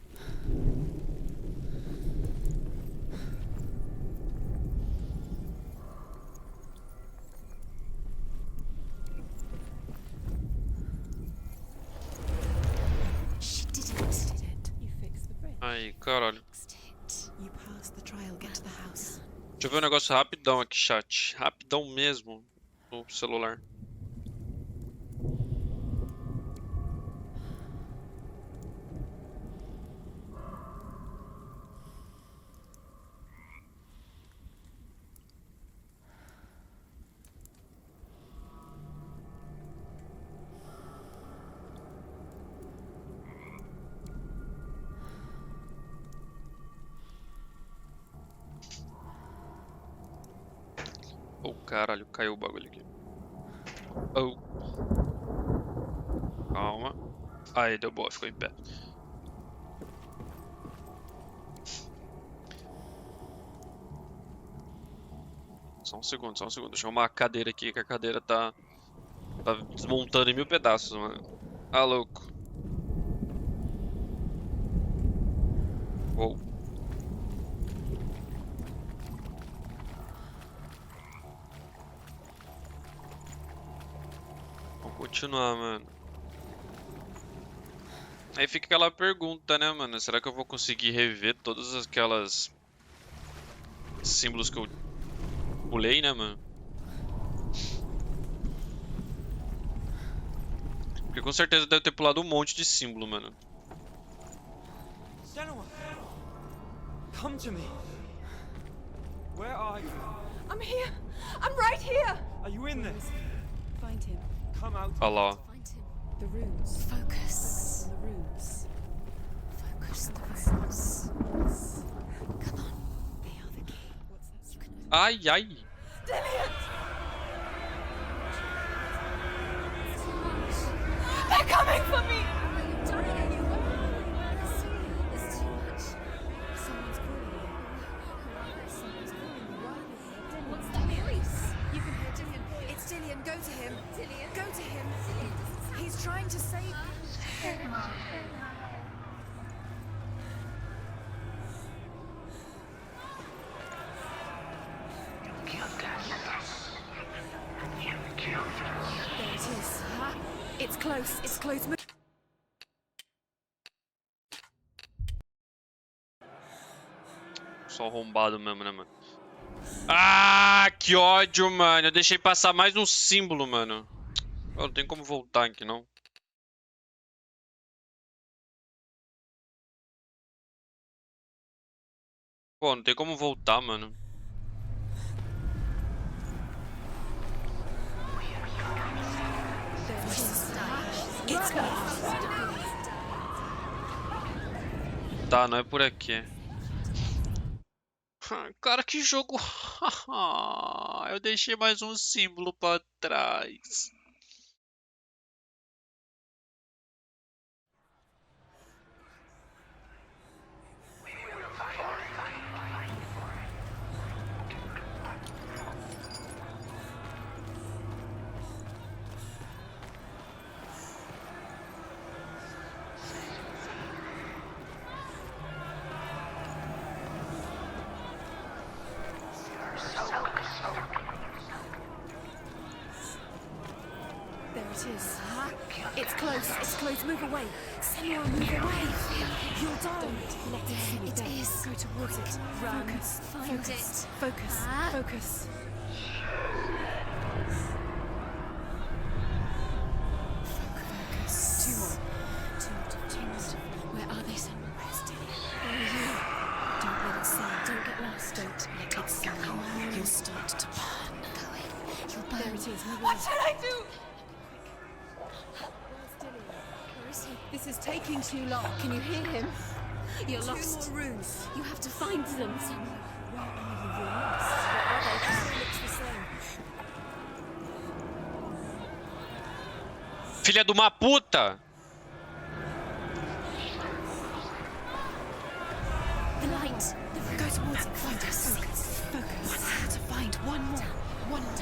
She did it. You fixed the bridge. Aí, caralho. You pass the trial, get to the house. Deixa eu ver um negócio rapidão aqui, chat. Rapidão mesmo. No celular. Oh, caralho, caiu o bagulho aqui. Oh. Calma. Aí, deu boa, ficou em pé. Só um segundo. Deixa eu arrumar a cadeira aqui, que a cadeira tá desmontando em 1000 pedaços, mano. Ah, louco. Uou. Vamos continuar, mano. Aí fica aquela pergunta, né, mano? Será que eu vou conseguir rever todas aquelas símbolos que eu pulei, né, mano? Porque com certeza deve ter pulado um monte de símbolo, mano. Senua! Come to me! Where are you? I'm here! I'm right here! Are you in this? Find him. Come out. Olha lá, ó. Find him. The runes. Focus. On the runes. Focus the runes. Come on. They are the key. What's that? You can Ai, ai. They're coming for me! What's that voice? You can hear Dillian. It's Dillian. Go to him. Dillian. Go to him. He's trying to save you. There it is. It's close. It's close. Só arrombado mesmo, né, mano? Ah, que ódio, mano. Eu deixei passar mais um símbolo, mano. Oh, não tem como voltar aqui, não. Pô, não tem como voltar, mano. Tá, não é por aqui. Cara, que jogo. Eu deixei mais um símbolo pra trás. There it is. It's close. It's close. Move away. Senua, move away. You'll die. Don't let it see you It down. is. Go towards it. Run. Focus. Find Focus. it. Focus. Ah. Focus. Focus. Two more. Two more. Where are they, Senua? Where's Dillian? Where are you? Don't let it see you. Don't get lost. Don't let it see you. You'll start to burn. You'll burn. There it is. Move away. What should I do? Where is he? This is taking too long. Can you hear him? You're Two lost. more rooms. You have to find them. Where are you? You're lost. Where are they? Everything looks the same. Filha de uma puta! The light. Go towards it. Find us. Focus. I have to find one more. One more.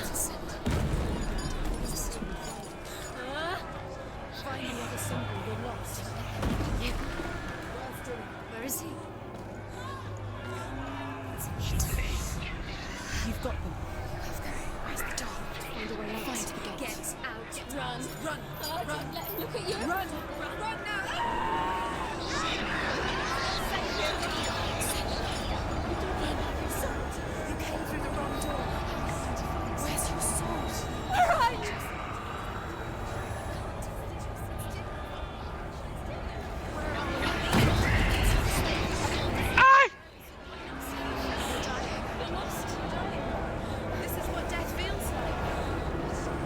Find the other symbol. You're lost. Where's Dylan? Where is he? You've got them. Where's the door? Find a way out. Find the gate. Get out. Run. Run. Oh, Run. don't let him look at you. Run. Run now. You came through the wrong door. Where's your sword? Where are you? This is what death feels like.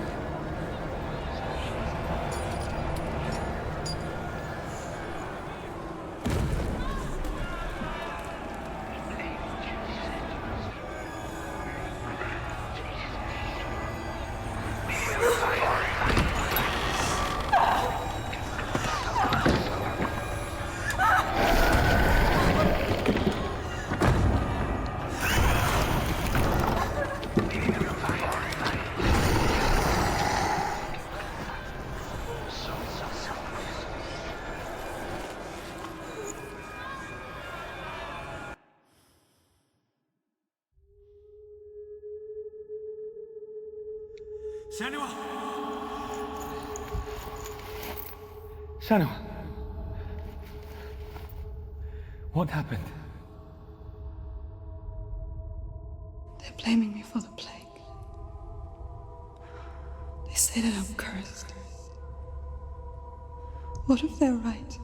Senua! Senua! What happened? They're blaming me for the plague. They say that I'm cursed. What if they're right?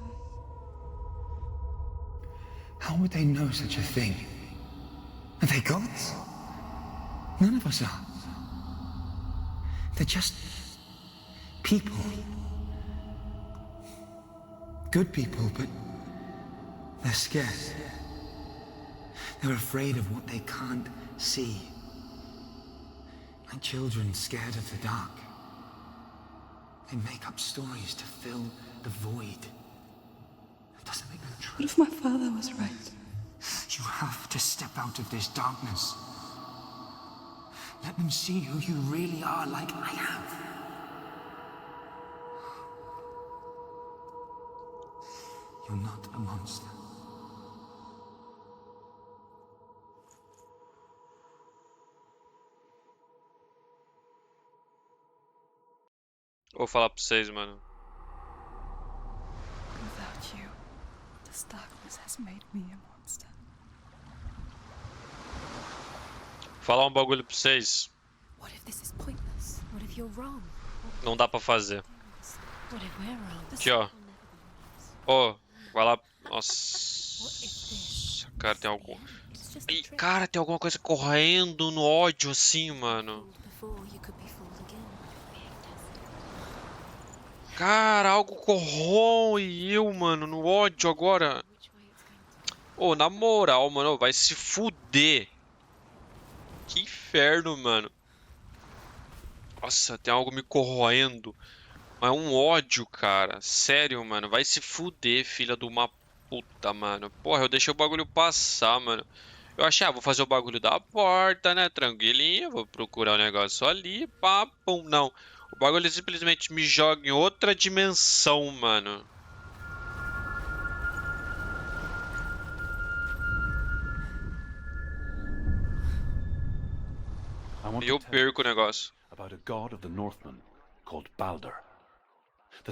How would they know such a thing? Are they gods? None of us are. They're just people. Good people, but they're scared. They're afraid of what they can't see. Like children scared of the dark. They make up stories to fill the void. That doesn't make them true. What if my father was right? You have to step out of this darkness. Let them see who you really are, like I have. You're not a monster. Vou falar pra vocês, mano. Without you, this darkness has made me a monster. Falar um bagulho pra vocês. What if this is pointless? What if you're wrong? Não dá pra fazer. What if we're wrong? Aqui, ó. Ó, vai lá. Nossa. Cara, tem algum. Ih, cara, tem alguma coisa correndo no ódio assim, mano. Cara, algo corrói eu, mano, no ódio agora. Ô, na moral, mano, vai se fuder. Que inferno, mano. Nossa, tem algo me corroendo. Mas é um ódio, cara. Sério, mano. Vai se fuder, filha de uma puta, mano. Porra, eu deixei o bagulho passar, mano. Eu achei, vou fazer o bagulho da porta, né? Tranquilinho. Vou procurar o negócio ali. Pá, pum. Não. O bagulho simplesmente me joga em outra dimensão, mano. E eu perco o negócio. About a god of the Northmen called Balder. The